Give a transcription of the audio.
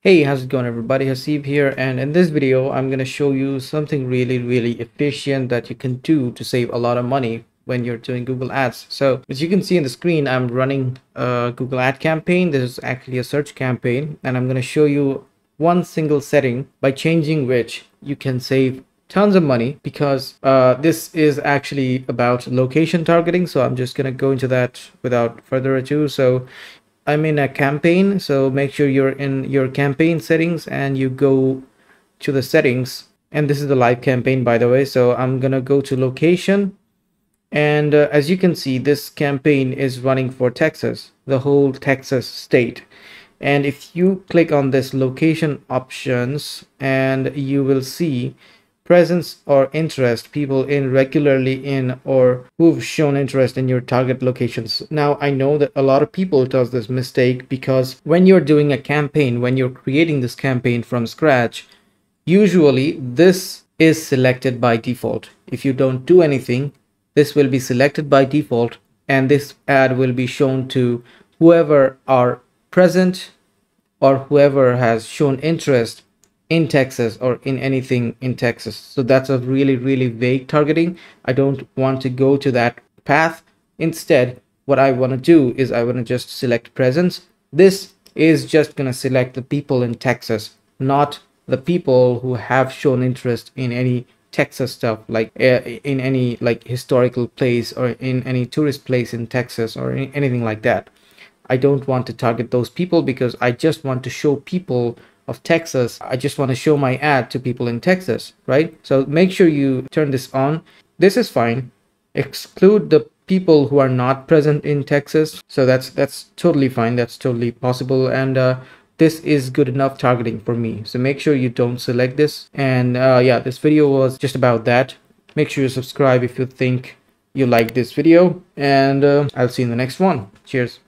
Hey, how's it going everybody? Hasib here, and in this video I'm going to show you something really efficient that you can do to save a lot of money when you're doing Google Ads. So as you can see on the screen, I'm running a Google ad campaign. This is actually a search campaign, and I'm going to show you one single setting by changing which you can save tons of money, because this is actually about location targeting. So I'm just going to go into that without further ado. So I'm in a campaign, so make sure you're in your campaign settings and you go to the settings. And this is the live campaign, by the way. So I'm gonna go to location, and as you can see, this campaign is running for Texas, the whole Texas state. And if you click on this location options, and you will see presence or interest, people in regularly in or who've shown interest in your target locations. Now I know that a lot of people does this mistake, because when you're doing a campaign, when you're creating this campaign from scratch, usually this is selected by default. If you don't do anything, this will be selected by default, and this ad will be shown to whoever are present or whoever has shown interest in Texas or in anything in Texas. So that's a really vague targeting. I don't want to go to that path. Instead, what I want to do is I want to just select presence. This is just going to select the people in Texas, not the people who have shown interest in any Texas stuff, like in any like historical place or in any tourist place in Texas or anything like that. I don't want to target those people, because I just want to show people of Texas. I just want to show my ad to people in Texas, right? So make sure you turn this on. This is fine. Exclude the people who are not present in Texas. So that's totally fine. That's totally possible. And this is good enough targeting for me. So make sure you don't select this. And yeah, this video was just about that. Make sure you subscribe if you think you like this video, and I'll see you in the next one. Cheers.